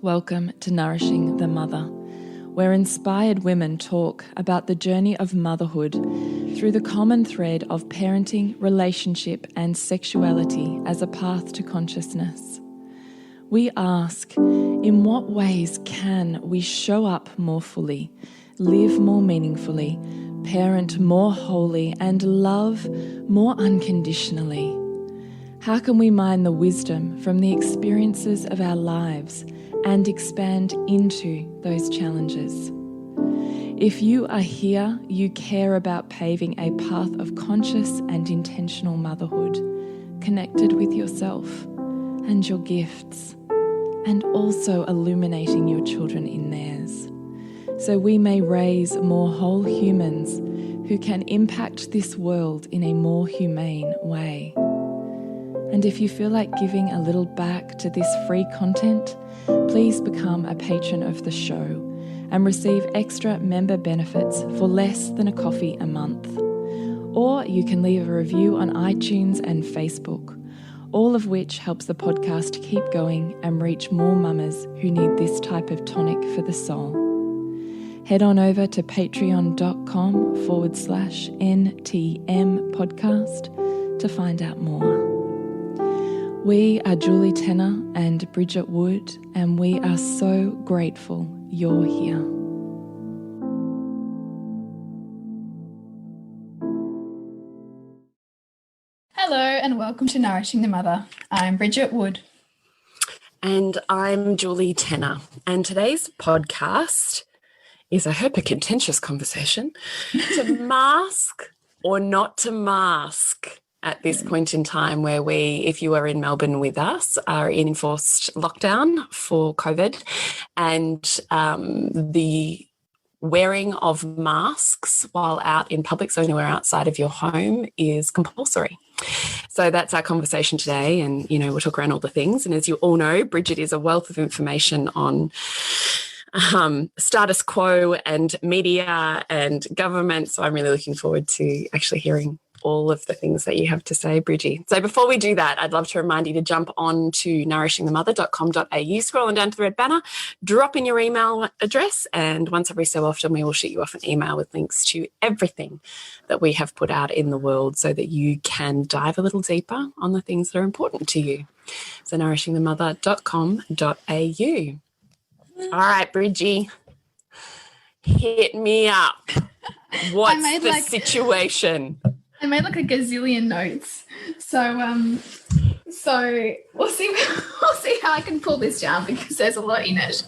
Welcome to Nourishing the Mother, where inspired women talk about the journey of motherhood through the common thread of parenting, relationship, and sexuality as a path to consciousness. We ask, in what ways can we show up more fully, live more meaningfully, parent more wholly, and love more unconditionally? How can we mine the wisdom from the experiences of our lives and expand into those challenges? If you are here, you care about paving a path of conscious and intentional motherhood, connected with yourself and your gifts, and also illuminating your children in theirs, so we may raise more whole humans who can impact this world in a more humane way. And if you feel like giving a little back to this free content, please become a patron of the show and receive extra member benefits for less than a coffee a month. Or you can leave a review on iTunes and Facebook, all of which helps the podcast keep going and reach more mamas who need this type of tonic for the soul. Head on over to patreon.com/NTM podcast to find out more. We are Julie Tenner and Bridget Wood, and we are so grateful you're here. Hello and welcome to Nourishing the Mother. I'm Bridget Wood. And I'm Julie Tenner. And today's podcast is, I hope, a contentious conversation to mask or not to mask at this point in time where we, if you are in Melbourne with us, are in enforced lockdown for COVID, and the wearing of masks while out in public, so anywhere outside of your home, is compulsory. So that's our conversation today, and we'll talk around all the things. And as you all know, Bridget is a wealth of information on status quo and media and government, so I'm really looking forward to actually hearing all of the things that you have to say, Bridgie. So before we do that, I'd love to remind you to jump on to nourishingthemother.com.au, scroll on down to the red banner, drop in your email address, and once every so often we will shoot you off an email with links to everything that we have put out in the world so that you can dive a little deeper on the things that are important to you. So nourishingthemother.com.au. All right, Bridgie, hit me up. What's the situation? I made like a gazillion notes, so we'll see how I can pull this down because there's a lot in it.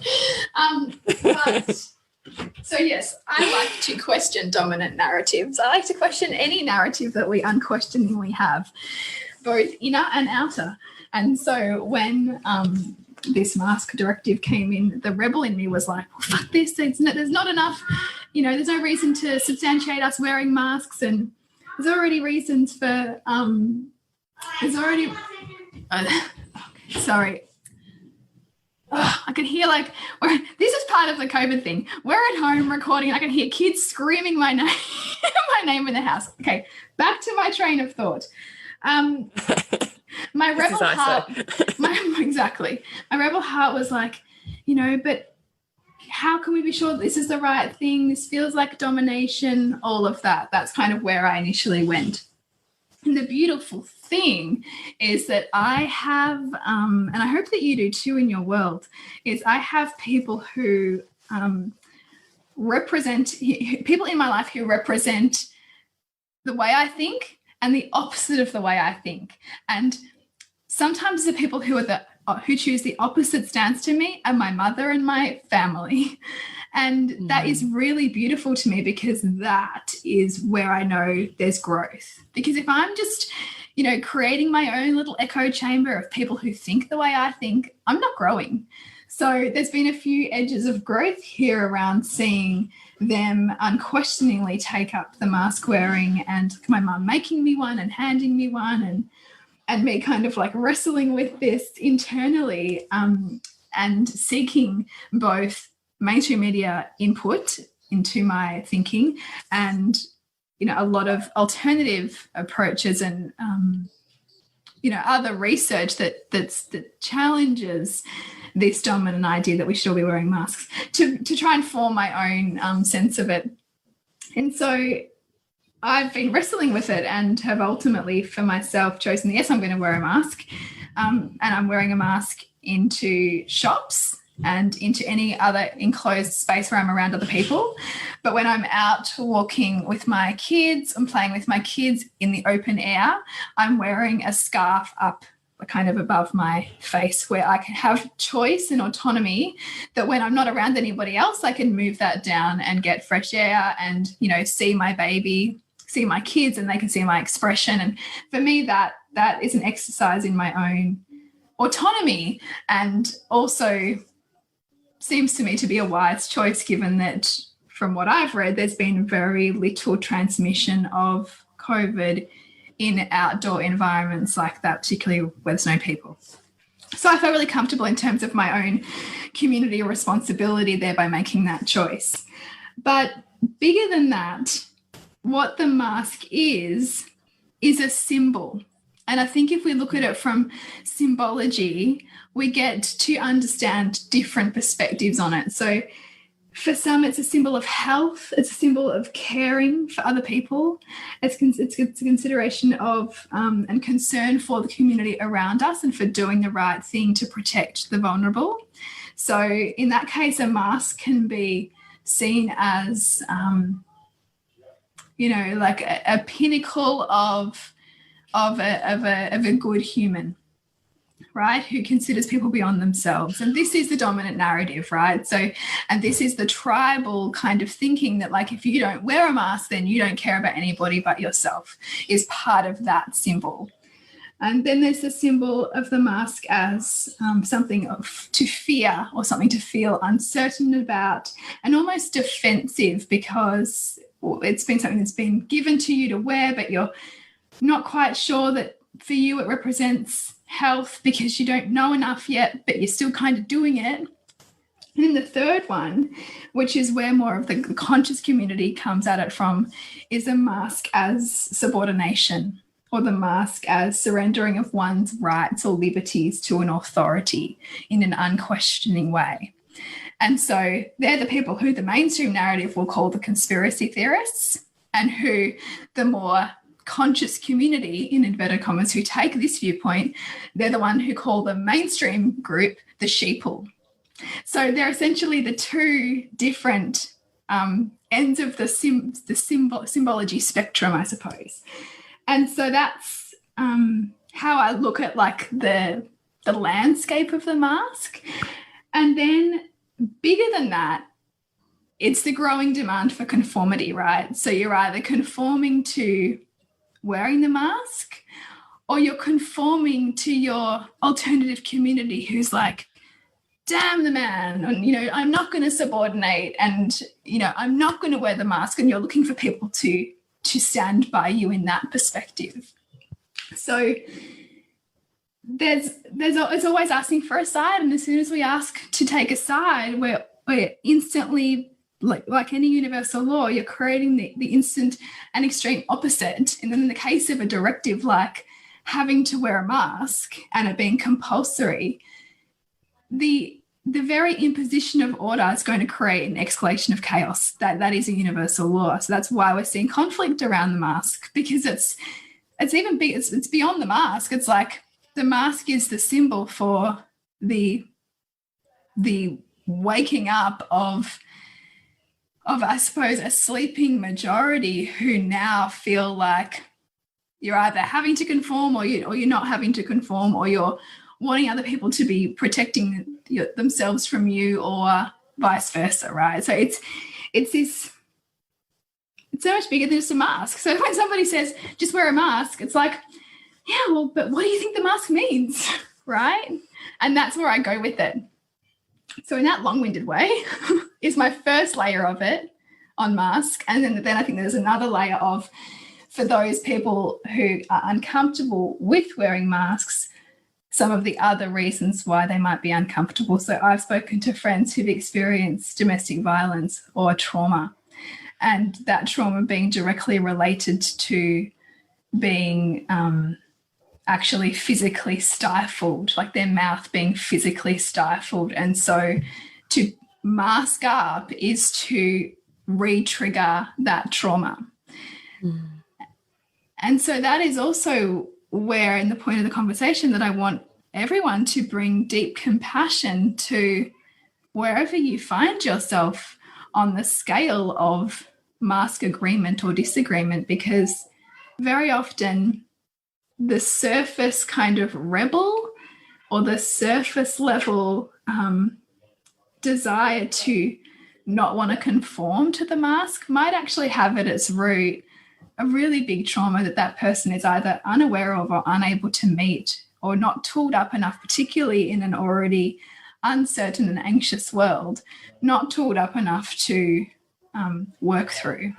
So yes, I like to question dominant narratives. I like to question any narrative that we unquestioningly have, both inner and outer. And so when this mask directive came in, the rebel in me was like, well, fuck this. There's not enough. There's no reason to substantiate us wearing masks, and there's already reasons for, sorry. I can hear this is part of the COVID thing. We're at home recording and I can hear kids screaming my name, my name in the house. Okay, back to my train of thought. My rebel heart, my rebel heart was like, but how can we be sure that this is the right thing? This feels like domination, all of that. That's kind of where I initially went. And the beautiful thing is that I have, and I hope that you do too in your world, is I have people who represent, people in my life who represent the way I think and the opposite of the way I think. And sometimes the people who choose the opposite stance to me are my mother and my family. And that is really beautiful to me because that is where I know there's growth. Because if I'm just, creating my own little echo chamber of people who think the way I think, I'm not growing. So there's been a few edges of growth here around seeing them unquestioningly take up the mask wearing, and my mum making me one and handing me one, and me kind of like wrestling with this internally, and seeking both mainstream media input into my thinking and, a lot of alternative approaches and other research that challenges this dominant idea that we should all be wearing masks to try and form my own sense of it. And so I've been wrestling with it and have ultimately for myself chosen, yes, I'm going to wear a mask. And I'm wearing a mask into shops and into any other enclosed space where I'm around other people. But when I'm out walking with my kids and playing with my kids in the open air, I'm wearing a scarf up kind of above my face where I can have choice and autonomy that when I'm not around anybody else, I can move that down and get fresh air and, see my baby, see my kids, and they can see my expression. And for me, that is an exercise in my own autonomy, and also seems to me to be a wise choice given that from what I've read, there's been very little transmission of COVID in outdoor environments like that, particularly where there's no people. So I felt really comfortable in terms of my own community responsibility there by making that choice. But bigger than that, what the mask is a symbol. And I think if we look at it from symbology, we get to understand different perspectives on it. So for some, it's a symbol of health. It's a symbol of caring for other people. It's a consideration of and concern for the community around us and for doing the right thing to protect the vulnerable. So in that case, a mask can be seen as, like a pinnacle of a good human, right, who considers people beyond themselves. And this is the dominant narrative, right? So, and this is the tribal kind of thinking that, like, if you don't wear a mask, then you don't care about anybody but yourself, is part of that symbol. And then there's the symbol of the mask as something to fear or something to feel uncertain about and almost defensive because it's been something that's been given to you to wear, but you're not quite sure that for you it represents health because you don't know enough yet, but you're still kind of doing it. And then the third one, which is where more of the conscious community comes at it from, is a mask as subordination, or the mask as surrendering of one's rights or liberties to an authority in an unquestioning way. And so they're the people who the mainstream narrative will call the conspiracy theorists, and who the more conscious community, in inverted commas, who take this viewpoint, they're the one who call the mainstream group the sheeple. So they're essentially the two different ends of the symbology spectrum, I suppose. And so that's how I look at like the landscape of the mask. And then bigger than that, it's the growing demand for conformity, right? So you're either conforming to wearing the mask, or you're conforming to your alternative community who's like, damn the man, and, I'm not going to subordinate, and, I'm not going to wear the mask, and you're looking for people to stand by you in that perspective. So it's always asking for a side, and as soon as we ask to take a side, we're instantly, like any universal law, you're creating the instant and extreme opposite. And then in the case of a directive like having to wear a mask and it being compulsory, the very imposition of order is going to create an escalation of chaos. That is a universal law. So that's why we're seeing conflict around the mask, because it's even big. It's beyond the mask. It's like the mask is the symbol for the waking up of I suppose a sleeping majority who now feel like you're either having to conform or you're not having to conform, or you're wanting other people to be protecting themselves from you, or vice versa, right? So it's so much bigger than just a mask. So when somebody says just wear a mask, it's like, yeah, well, but what do you think the mask means, right? And that's where I go with it. So in that long-winded way is my first layer of it on mask. And then I think there's another layer of, for those people who are uncomfortable with wearing masks, some of the other reasons why they might be uncomfortable. So I've spoken to friends who've experienced domestic violence or trauma, and that trauma being directly related to being actually physically stifled, like their mouth being physically stifled. And so to mask up is to re-trigger that trauma. Mm. And so that is also where, in the point of the conversation, that I want everyone to bring deep compassion to wherever you find yourself on the scale of mask agreement or disagreement, because very often the surface kind of rebel or the surface level desire to not want to conform to the mask might actually have at its root a really big trauma that that person is either unaware of or unable to meet, or not tooled up enough, particularly in an already uncertain and anxious world, not tooled up enough to work through.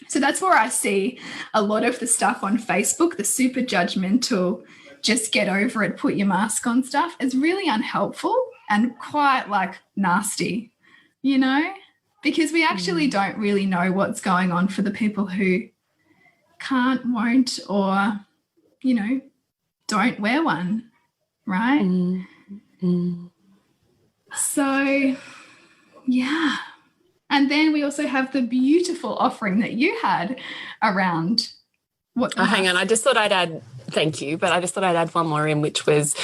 So that's where I see a lot of the stuff on Facebook, the super judgmental, just get over it, put your mask on stuff, is really unhelpful and quite like nasty, you know, because we actually don't really know what's going on for the people who can't, won't, or, you know, don't wear one, right? So, yeah. And then we also have the beautiful offering that you had around what. Hang on. I just thought I'd add, thank you, but I just thought I'd add one more in, which was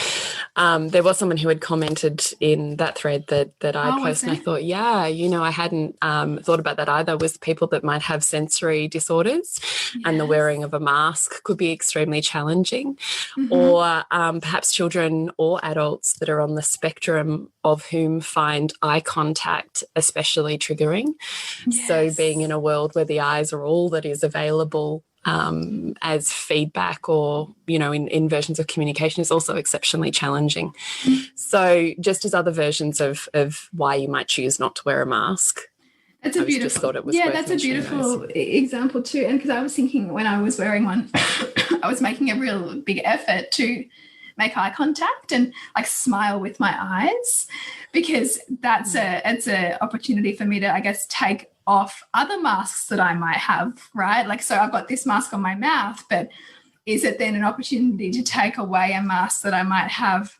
there was someone who had commented in that thread that I posted, and I thought, yeah, you know, I hadn't thought about that either, was people that might have sensory disorders, and the wearing of a mask could be extremely challenging, or perhaps children or adults that are on the spectrum of whom find eye contact especially triggering. So being in a world where the eyes are all that is available as feedback, or, you know, in versions of communication, is also exceptionally challenging. So just as other versions of why you might choose not to wear a mask. That's a beautiful, that's a beautiful example too. And because I was thinking when I was wearing one, I was making a real big effort to make eye contact and like smile with my eyes, because it's a opportunity for me to, I guess, take off other masks that I might have, right? Like, so I've got this mask on my mouth, but is it then an opportunity to take away a mask that I might have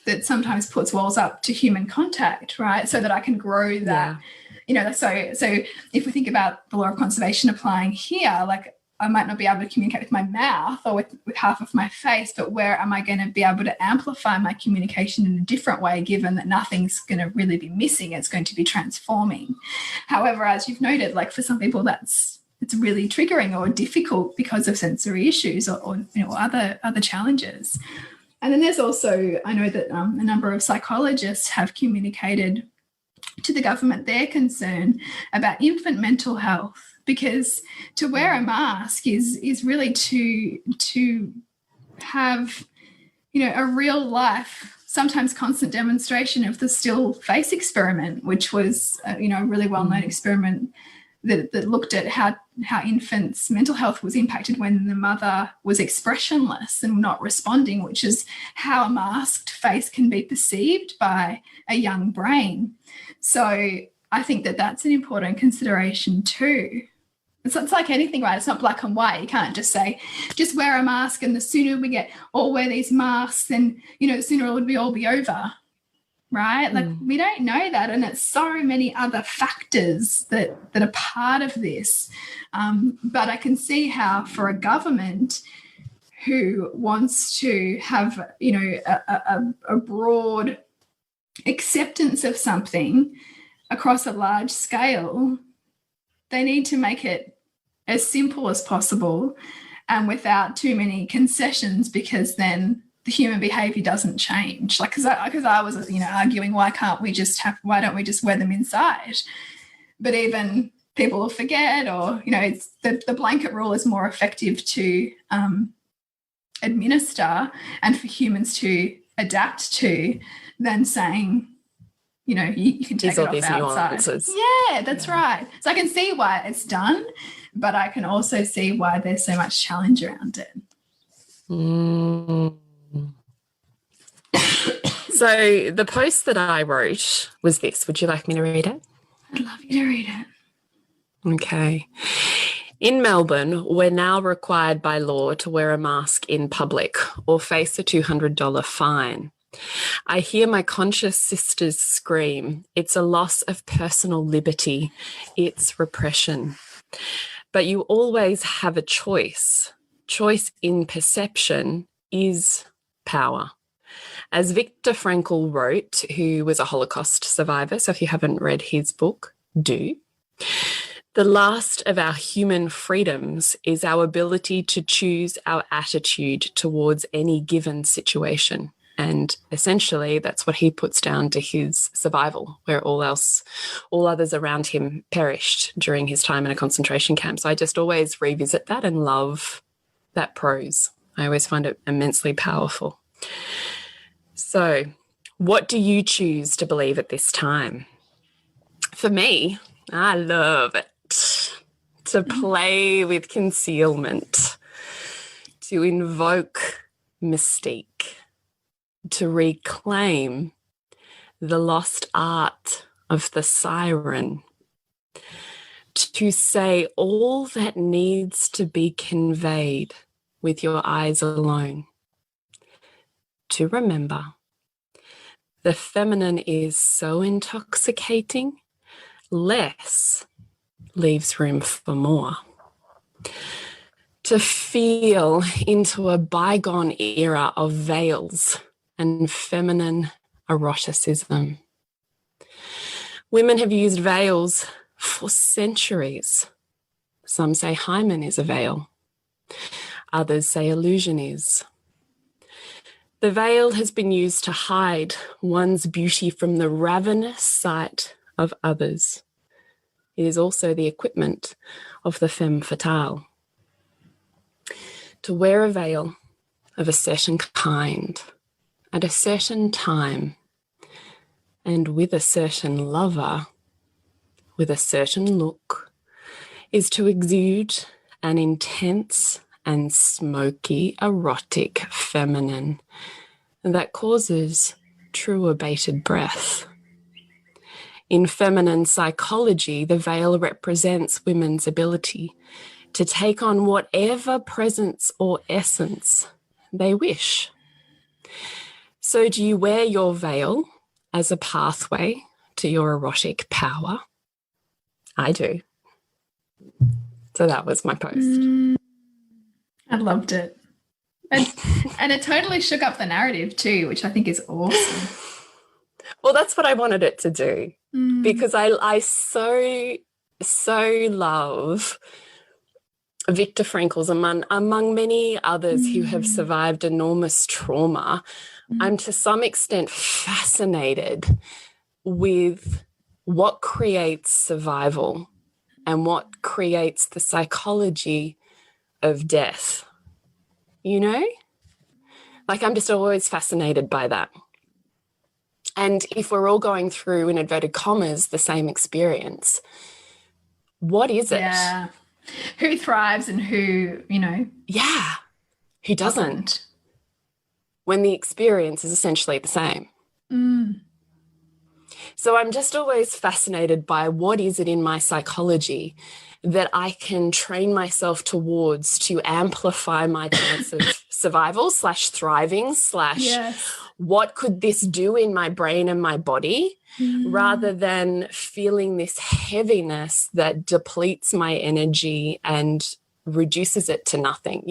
that sometimes puts walls up to human contact, right? So that I can grow that, you know, so if we think about the law of conservation applying here, like I might not be able to communicate with my mouth or with half of my face, but where am I going to be able to amplify my communication in a different way, given that nothing's going to really be missing, it's going to be transforming. However, as you've noted, like for some people it's really triggering or difficult because of sensory issues or you know, other challenges. And then there's also, I know that a number of psychologists have communicated to the government their concern about infant mental health, because to wear a mask is really to have, you know, a real life, sometimes constant demonstration of the still face experiment, which was you know, a really well-known experiment that looked at how infants' mental health was impacted when the mother was expressionless and not responding, which is how a masked face can be perceived by a young brain. So I think that that's an important consideration too. It's like anything, right? It's not black and white. You can't just say, just wear a mask, and the sooner we get all wear these masks, then, you know, the sooner it would all be over, right? Like we don't know that, and it's so many other factors that are part of this. But I can see how for a government who wants to have, you know, a broad acceptance of something across a large scale, they need to make it as simple as possible and without too many concessions, because then the human behavior doesn't change. Like, because I was, you know, arguing, why don't we just wear them inside? But even people will forget, or, you know, it's the blanket rule is more effective to administer and for humans to adapt to than saying, you know, you can take it off outside. Nuances. Yeah, that's right. So I can see why it's done, but I can also see why there's so much challenge around it. So the post that I wrote was this. Would you like me to read it? I'd love you to read it. Okay. In Melbourne, we're now required by law to wear a mask in public or face a $200 fine. I hear my conscious sisters scream, it's a loss of personal liberty, it's repression. But you always have a choice. Choice in perception is power. As Viktor Frankl wrote, who was a Holocaust survivor, so if you haven't read his book, do. The last of our human freedoms is our ability to choose our attitude towards any given situation. And essentially, that's what he puts down to his survival, where all others around him perished during his time in a concentration camp. So I just always revisit that and love that prose. I always find it immensely powerful. So, what do you choose to believe at this time? For me, I love it to play with concealment, to invoke mystique, to reclaim the lost art of the siren, to say all that needs to be conveyed with your eyes alone, to remember the feminine is so intoxicating, less leaves room for more. To feel into a bygone era of veils and feminine eroticism. Women have used veils for centuries. Some say hymen is a veil. Others say illusion is. The veil has been used to hide one's beauty from the ravenous sight of others. It is also the equipment of the femme fatale. To wear a veil of a certain kind, at a certain time, and with a certain lover, with a certain look, is to exude an intense and smoky, erotic feminine that causes true bated breath. In feminine psychology, the veil represents women's ability to take on whatever presence or essence they wish. So do you wear your veil as a pathway to your erotic power? I do. So that was my post. I loved it. And it totally shook up the narrative too, which I think is awesome. Well, that's what I wanted it to do, because I so love Viktor Frankl's, among many others who have survived enormous trauma. I'm to some extent fascinated with what creates survival and what creates the psychology of death. You know? Like, I'm just always fascinated by that. And if we're all going through, in inverted commas, the same experience, what is it? Yeah. Who thrives and who, Yeah. Who doesn't? When the experience is essentially the same. So I'm just always fascinated by what is it in my psychology that I can train myself towards to amplify my chance of survival / thriving / what could this do in my brain and my body, rather than feeling this heaviness that depletes my energy and reduces it to nothing.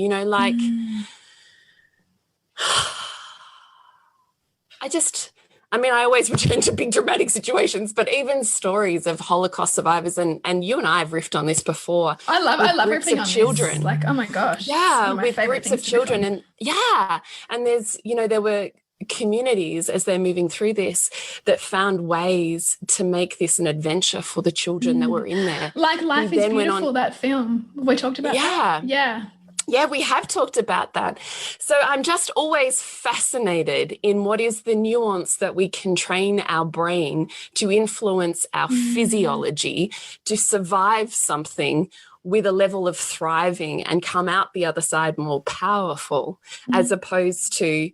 I always return to big dramatic situations, but even stories of Holocaust survivors, and you and I have riffed on this before. I love riffing on children. This. Like, oh my gosh. Yeah, with groups of children. And there's, there were communities as they're moving through this that found ways to make this an adventure for the children that were in there. Like Life is Beautiful, that film. We talked about that. Yeah. Yeah, we have talked about that. So I'm just always fascinated in what is the nuance that we can train our brain to influence our physiology to survive something with a level of thriving and come out the other side more powerful, as opposed to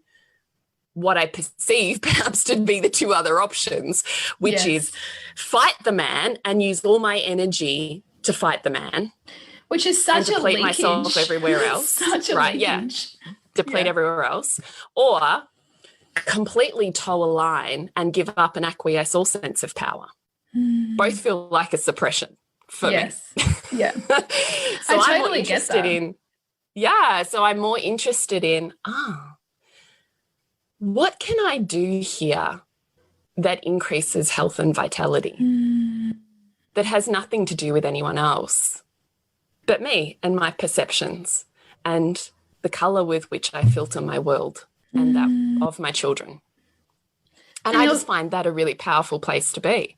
what I perceive perhaps to be the two other options, which is fight the man and use all my energy to fight the man. which is such a deplete leakage. myself everywhere else. Such a leakage. Yeah, deplete everywhere else, or completely toe a line and give up and acquiesce all sense of power. Both feel like a suppression for me. Yeah. So I I'm more totally get interested that. in, so I'm more interested in, what can I do here that increases health and vitality that has nothing to do with anyone else but me and my perceptions and the color with which I filter my world and that of my children. And I just find that a really powerful place to be.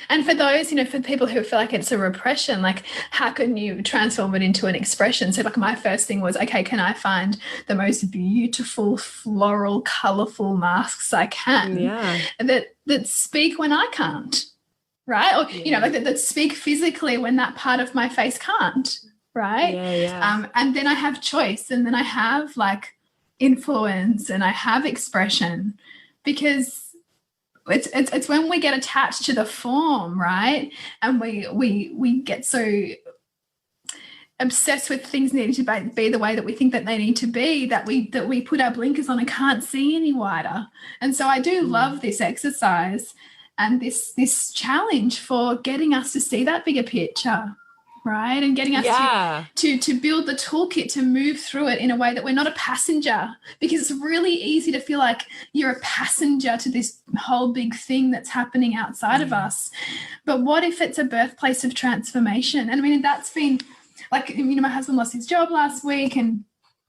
And for those, for people who feel like it's a repression, like how can you transform it into an expression? So like my first thing was, okay, can I find the most beautiful, floral, colorful masks I can that speak when I can't, right? Or, like that speak physically when that part of my face can't, right? And then I have choice, and then I have like influence, and I have expression, because it's when we get attached to the form, right? And we get so obsessed with things needing to be the way that we think that they need to be, that we put our blinkers on and can't see any wider. And so I do love this exercise and this challenge for getting us to see that bigger picture, right? And getting us to build the toolkit to move through it in a way that we're not a passenger, because it's really easy to feel like you're a passenger to this whole big thing that's happening outside of us. But what if it's a birthplace of transformation? And I mean, that's been like, my husband lost his job last week, and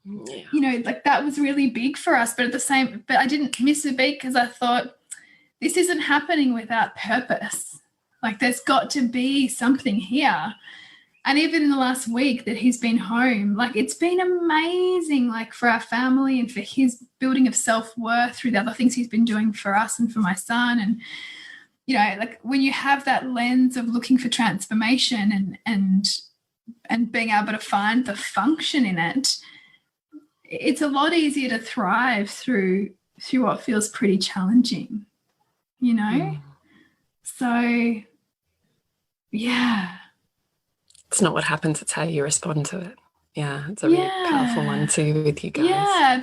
like that was really big for us. But but I didn't miss a beat, because I thought, this isn't happening without purpose. Like there's got to be something here. And even in the last week that he's been home, like it's been amazing, like for our family and for his building of self-worth through the other things he's been doing for us and for my son. And, like when you have that lens of looking for transformation and being able to find the function in it, it's a lot easier to thrive through what feels pretty challenging, So, yeah. It's not what happens, it's how you respond to it. Yeah, it's a really powerful one too with you guys.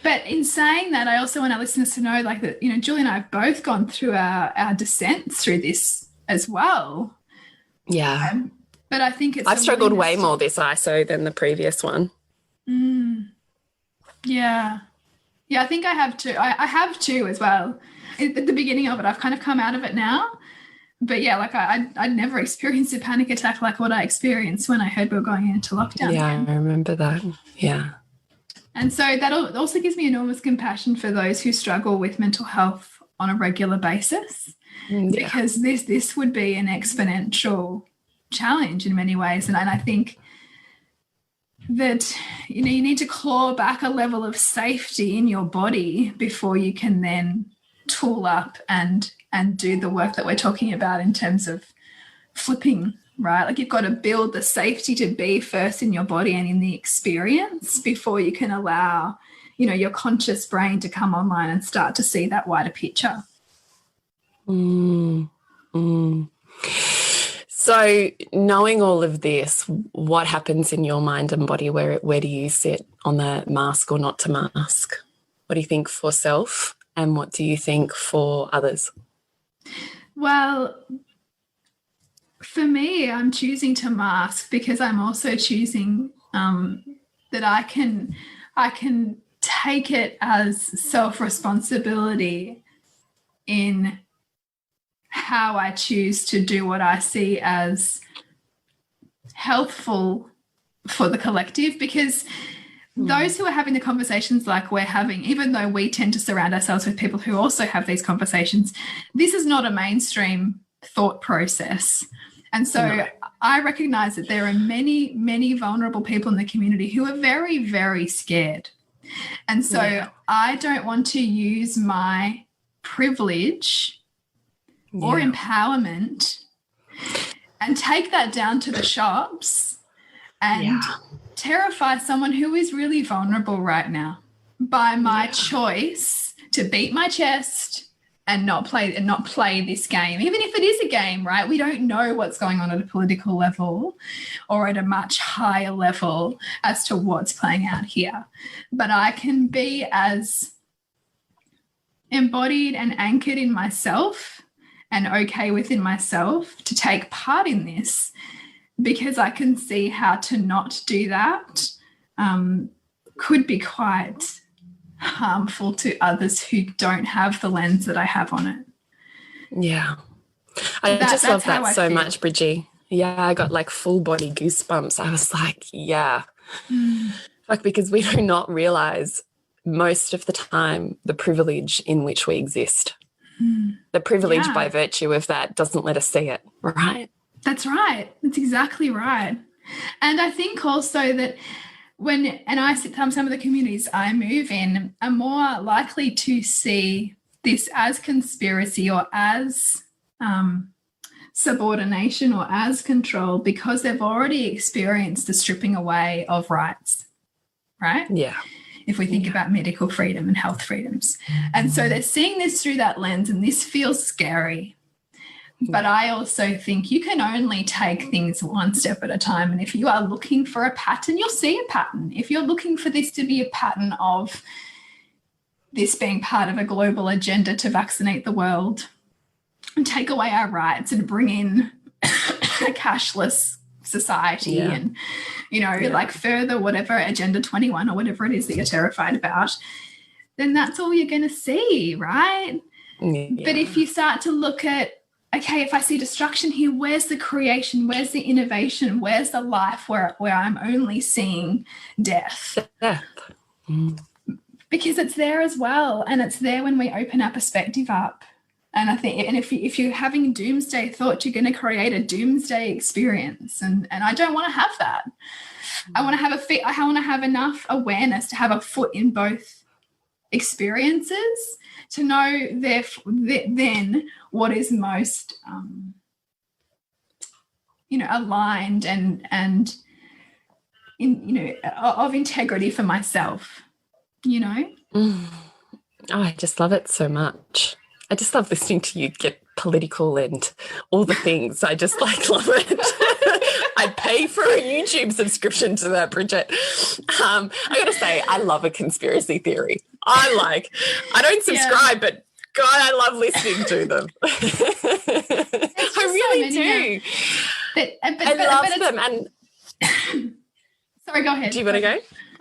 But in saying that, I also want our listeners to know, like, that, Julie and I have both gone through our descents through this as well. Yeah. But I think it's... I've struggled way more this ISO than the previous one. Yeah. Yeah, I think I have too. I have too as well. At the beginning of it, I've kind of come out of it now. But yeah, like I'd never experienced a panic attack like what I experienced when I heard we were going into lockdown. Yeah, I remember that. Yeah. And so that also gives me enormous compassion for those who struggle with mental health on a regular basis, because this would be an exponential challenge in many ways. And I think that, you need to claw back a level of safety in your body before you can then tool up and do the work that we're talking about in terms of flipping, right? Like you've got to build the safety to be first in your body and in the experience before you can allow, your conscious brain to come online and start to see that wider picture. So knowing all of this, what happens in your mind and body? Where do you sit on the mask or not to mask? What do you think for self, and what do you think for others? Well, for me, I'm choosing to mask because I'm also choosing that I can take it as self-responsibility in how I choose to do what I see as healthful for the collective, because those who are having the conversations like we're having, even though we tend to surround ourselves with people who also have these conversations, this is not a mainstream thought process. And so I recognize that there are many, many vulnerable people in the community who are very, very scared. And so I don't want to use my privilege or empowerment and take that down to the shops and terrify someone who is really vulnerable right now by my choice to beat my chest and not play this game, even if it is a game, right? We don't know what's going on at a political level or at a much higher level as to what's playing out here. But I can be as embodied and anchored in myself and okay within myself to take part in this, because I can see how to not do that could be quite harmful to others who don't have the lens that I have on it. Yeah. I just love that so much, Bridgie. Yeah, I got like full body goosebumps. I was like, yeah. Like, because we do not realize most of the time the privilege in which we exist. The privilege by virtue of that doesn't let us see it, right? That's right. That's exactly right. And I think also that I sit some of the communities I move in are more likely to see this as conspiracy or as subordination or as control, because they've already experienced the stripping away of rights, right? Yeah. If we think about medical freedom and health freedoms. And so they're seeing this through that lens, and this feels scary. But I also think you can only take things one step at a time. And if you are looking for a pattern, you'll see a pattern. If you're looking for this to be a pattern of this being part of a global agenda to vaccinate the world and take away our rights and bring in a cashless society and, like further whatever Agenda 21 or whatever it is that you're terrified about, then that's all you're going to see, right? Yeah. But if you start to look at, okay, if I see destruction here, where's the creation? Where's the innovation? Where's the life where I'm only seeing death? Because it's there as well, and it's there when we open our perspective up. And I think, and if you're having doomsday thoughts, you're going to create a doomsday experience, and I don't want to have that. I want to have enough awareness to have a foot in both experiences to know then what is most aligned and of integrity for myself. Oh, I just love it so much. I just love listening to you get political and all the things. I just love it. I'd pay for a YouTube subscription to that, Bridget. I got to say, I love a conspiracy theory. I don't subscribe, but God, I love listening to them. I really do. I love them. And sorry, go ahead. Do you want to go?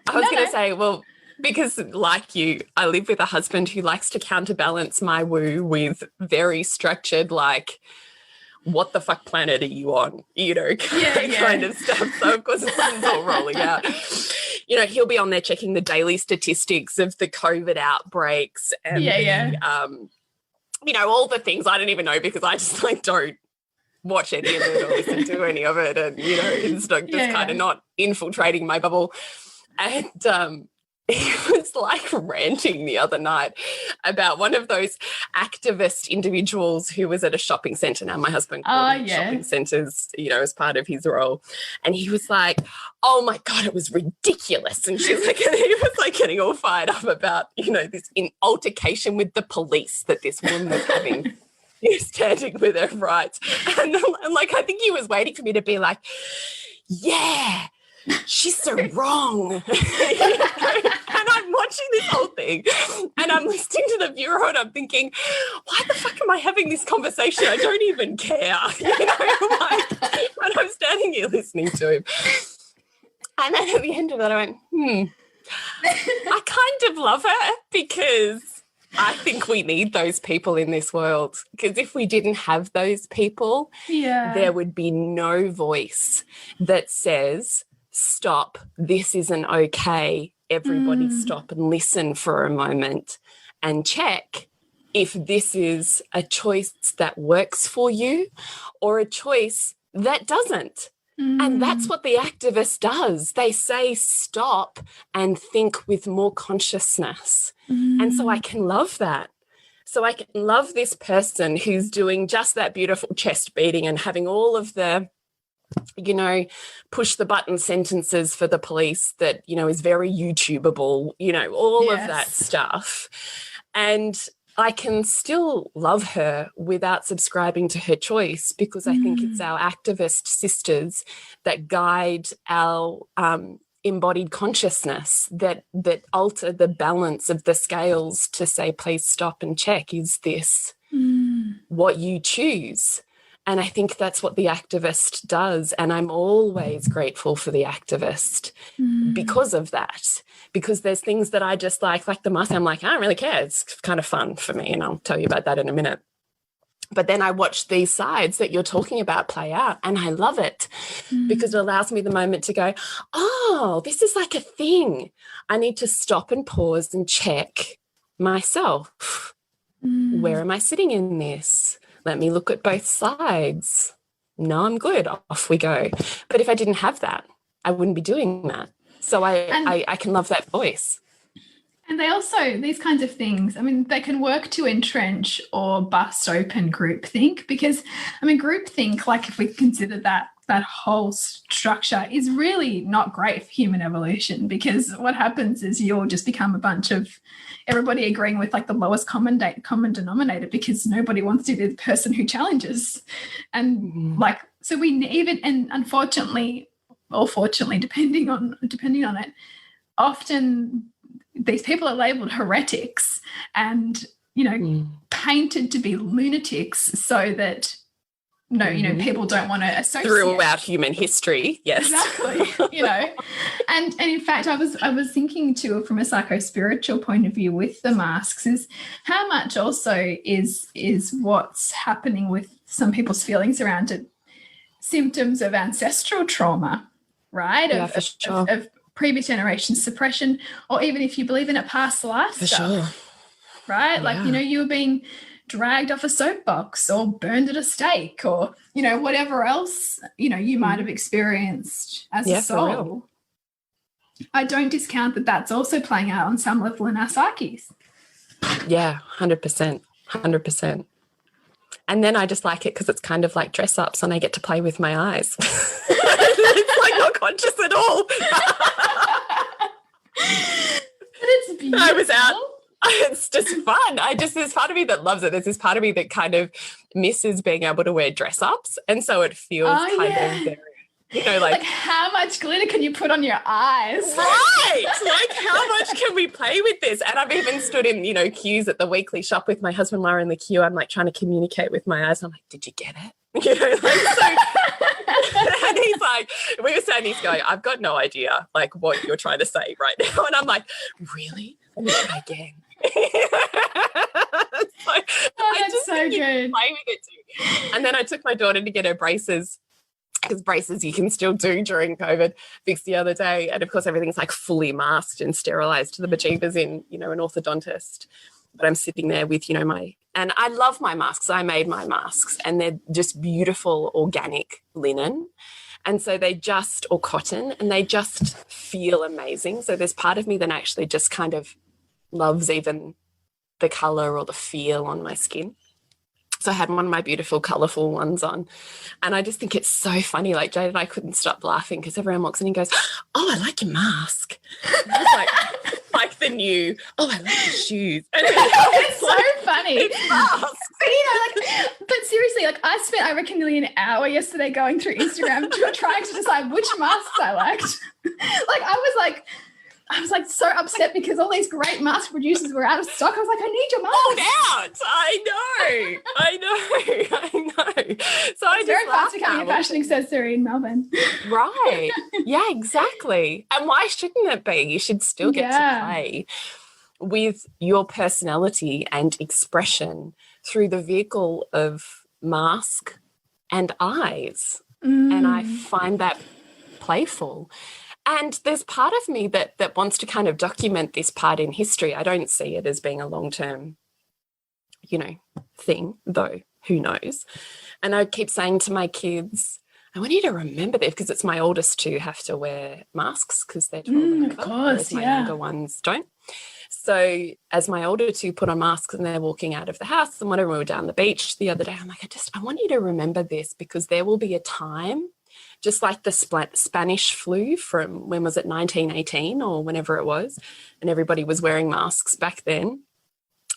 I was going to say, well, because like you, I live with a husband who likes to counterbalance my woo with very structured, like, what the fuck planet are you on? Kind of stuff. So, of course, it's all rolling out. He'll be on there checking the daily statistics of the COVID outbreaks and all the things I don't even know, because I just don't watch any of it or listen to any of it, and it's just kind of not infiltrating my bubble. And he was like ranting the other night about one of those activist individuals who was at a shopping centre. Now, my husband called shopping centres, as part of his role. And he was like, oh my God, it was ridiculous. And she's like, and he was like getting all fired up about, this altercation with the police that this woman was having. Standing with her rights. And I think he was waiting for me to be like, yeah, she's so wrong. And I'm watching this whole thing and I'm listening to the viewer and I'm thinking, why the fuck am I having this conversation? I don't even care. And I'm standing here listening to him. And then at the end of that, I went, I kind of love her, because I think we need those people in this world, because if we didn't have those people, there would be no voice that says, stop, this isn't okay. Everybody stop and listen for a moment and check if this is a choice that works for you or a choice that doesn't. And that's what the activist does. They say stop and think with more consciousness. And so I can love that. So I can love this person who's doing just that beautiful chest beating and having all of the, push the button sentences for the police that, is very YouTubeable, all of that stuff. And I can still love her without subscribing to her choice, because I think it's our activist sisters that guide our embodied consciousness, that alter the balance of the scales to say, please stop and check, is this what you choose? And I think that's what the activist does. And I'm always grateful for the activist because of that. Because there's things that I just like the mask, I'm like, I don't really care. It's kind of fun for me. And I'll tell you about that in a minute. But then I watch these sides that you're talking about play out, and I love it because it allows me the moment to go, oh, this is like a thing. I need to stop and pause and check myself. Where am I sitting in this? Let me look at both sides. No, I'm good. Off we go. But if I didn't have that, I wouldn't be doing that. So I can love that voice. And they also, these kinds of things, I mean, they can work to entrench or bust open groupthink, because, I mean, groupthink, like if we consider that whole structure, is really not great for human evolution, because what happens is you'll just become a bunch of everybody agreeing with like the lowest common denominator, because nobody wants to be the person who challenges. And like, so we even, and unfortunately, or fortunately, depending on it, often these people are labeled heretics and, you know, painted to be lunatics so that, people don't want to associate. Throughout human history, yes. Exactly, And in fact, I was thinking too, from a psycho-spiritual point of view with the masks, is how much also is what's happening with some people's feelings around it symptoms of ancestral trauma, right? Yeah, for sure. Of previous generation suppression, or even if you believe in a past life for stuff, sure. Right? Yeah. Like, you were being dragged off a soapbox or burned at a stake, or, whatever else, you might have experienced as a soul. I don't discount that that's also playing out on some level in our psyches. Yeah, 100%. 100%. And then I just like it because it's kind of like dress ups and I get to play with my eyes. It's like not conscious at all. But it's beautiful. I was out. It's just fun. There's part of me that loves it. There's this part of me that kind of misses being able to wear dress ups. And so it feels of very, like how much glitter can you put on your eyes? Right. Like, how much can we play with this? And I've even stood in, queues at the weekly shop with my husband, Laura, in the queue. I'm like trying to communicate with my eyes. I'm like, did you get it? And he's like, we were saying, he's going, I've got no idea, like, what you're trying to say right now. And I'm like, really? Let me try again. That's so good. Play with it too. And then I took my daughter to get her braces, because braces you can still do during COVID, fixed the other day. And of course, everything's like fully masked and sterilized to the bejeebers in, an orthodontist. But I'm sitting there with, and I love my masks. I made my masks and they're just beautiful organic linen. And so or cotton, and they just feel amazing. So there's part of me that actually just kind of loves even the color or the feel on my skin. So I had one of my beautiful, colourful ones on. And I just think it's so funny. Like, Jade and I couldn't stop laughing because everyone walks in and goes, oh, I like your mask. And I was like the new, oh, I like your shoes. And it's so funny. It's masks. But seriously, I spent, I reckon, nearly an hour yesterday going through Instagram trying to decide which masks I liked. I was like so upset because all these great mask producers were out of stock. I was like, I need your mask. I know. So it's very fast becoming a fashion accessory in Melbourne. Right. Yeah, exactly. And why shouldn't it be? You should still get to play with your personality and expression through the vehicle of mask and eyes. And I find that playful. And there's part of me that wants to kind of document this part in history. I don't see it as being a long-term, thing, though, who knows? And I keep saying to my kids, I want you to remember this, because it's my oldest two have to wear masks because they're 12 and over, of course, my younger ones don't. So as my older two put on masks and they're walking out of the house, and whenever we were down the beach the other day, I'm like, I want you to remember this, because there will be a time, just like the Spanish flu from, when was it, 1918 or whenever it was, and everybody was wearing masks back then.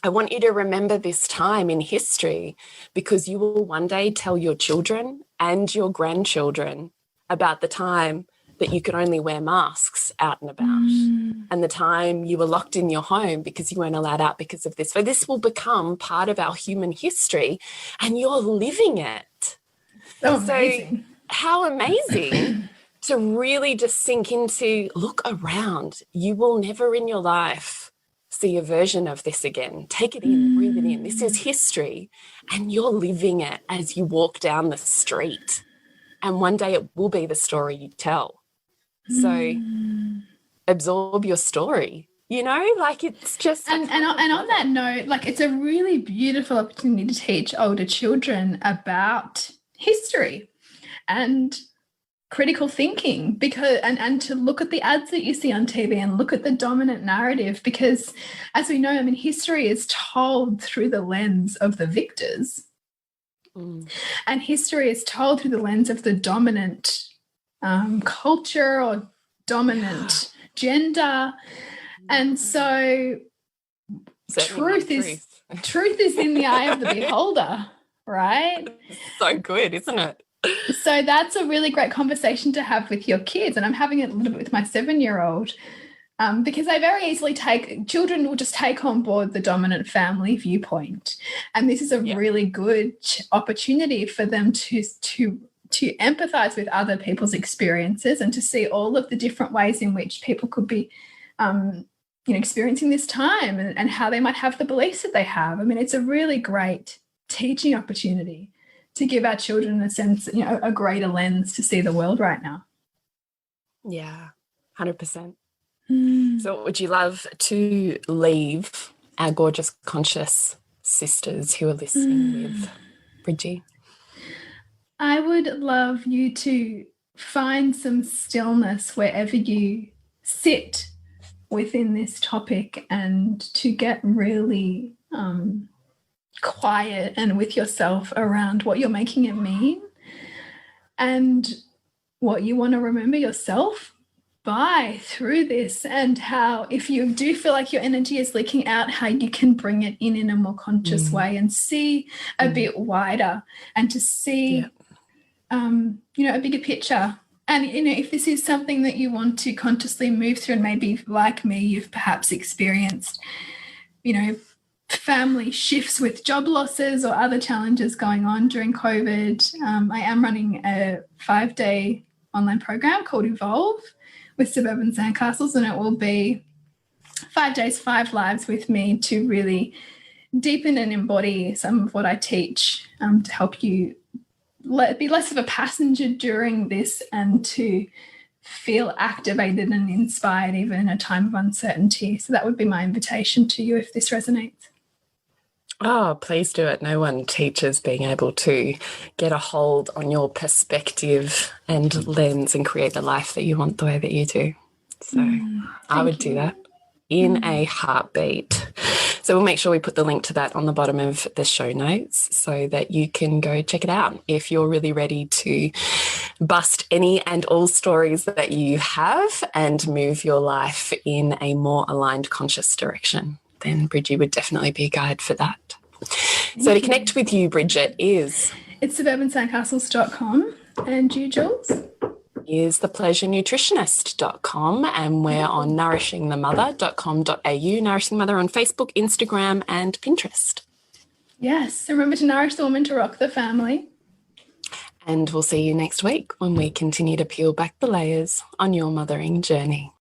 I want you to remember this time in history because you will one day tell your children and your grandchildren about the time that you could only wear masks out and about and the time you were locked in your home because you weren't allowed out because of this. So this will become part of our human history and you're living it. So amazing. How amazing to really just sink into, look around. You will never in your life see a version of this again. Take it in, breathe it in. This is history and you're living it as you walk down the street. And one day it will be the story you tell. So absorb your story, you know, like it's just. And on that note, like it's a really beautiful opportunity to teach older children about history and critical thinking and to look at the ads that you see on TV and look at the dominant narrative because as we know, I mean, history is told through the lens of the victors and history is told through the lens of the dominant culture or dominant gender. And so truth is in the eye of the beholder, right? So good, isn't it? So that's a really great conversation to have with your kids. And I'm having it a little bit with my 7-year-old because they very easily children will just take on board the dominant family viewpoint. And this is a really good opportunity for them to empathize with other people's experiences and to see all of the different ways in which people could be experiencing this time and how they might have the beliefs that they have. I mean, it's a really great teaching opportunity to give our children a sense, a greater lens to see the world right now. Yeah, 100%. So what would you love to leave our gorgeous conscious sisters who are listening with, Bridgie? I would love you to find some stillness wherever you sit within this topic and to get really quiet and with yourself around what you're making it mean and what you want to remember yourself by through this, and how if you do feel like your energy is leaking out, how you can bring it in a more conscious way and see a bit wider and to see a bigger picture. And if this is something that you want to consciously move through, and maybe like me you've perhaps experienced family shifts with job losses or other challenges going on during COVID, I am running a 5-day online program called Evolve with Suburban Sandcastles, and it will be 5 days, 5 lives with me to really deepen and embody some of what I teach to help you be less of a passenger during this and to feel activated and inspired even in a time of uncertainty. So that would be my invitation to you if this resonates. Oh, please do it. No one teaches being able to get a hold on your perspective and lens and create the life that you want the way that you do. So I would do that in a heartbeat. So we'll make sure we put the link to that on the bottom of the show notes so that you can go check it out if you're really ready to bust any and all stories that you have and move your life in a more aligned conscious direction. Then Bridgie would definitely be a guide for that. So to connect with you, Bridget, it's suburbansandcastles.com. And you, Jules? Is thepleasurenutritionist.com, and we're on nourishingthemother.com.au, Nourishing Mother on Facebook, Instagram and Pinterest. Yes, remember to nourish the woman to rock the family. And we'll see you next week when we continue to peel back the layers on your mothering journey.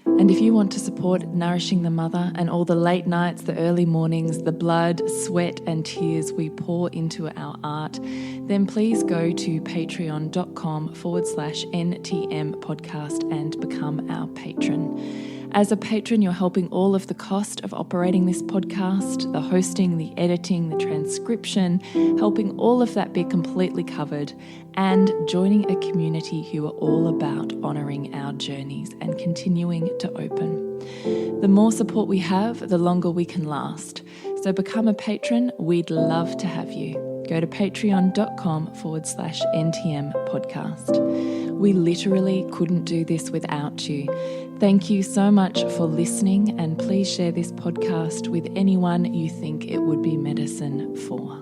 And if you want to support Nourishing the Mother and all the late nights, the early mornings, the blood, sweat and tears we pour into our art, then please go to patreon.com/NTM podcast and become our patron. As a patron, you're helping all of the cost of operating this podcast, the hosting, the editing, the transcription, helping all of that be completely covered, and joining a community who are all about honouring our journeys and continuing to open. The more support we have, the longer we can last. So become a patron. We'd love to have you. Go to patreon.com/NTM podcast. We literally couldn't do this without you. Thank you so much for listening, and please share this podcast with anyone you think it would be medicine for.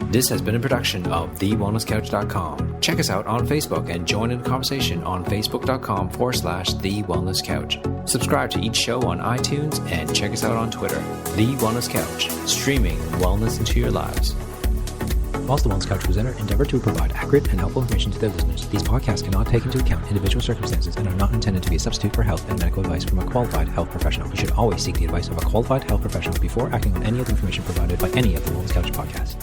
This has been a production of TheWellnessCouch.com. Check us out on Facebook and join in the conversation on Facebook.com/TheWellnessCouch. Subscribe to each show on iTunes and check us out on Twitter. The Wellness Couch, streaming wellness into your lives. Whilst the Wellness Couch presenter endeavor to provide accurate and helpful information to their listeners, these podcasts cannot take into account individual circumstances and are not intended to be a substitute for health and medical advice from a qualified health professional. You should always seek the advice of a qualified health professional before acting on any of the information provided by any of the Wellness Couch podcasts.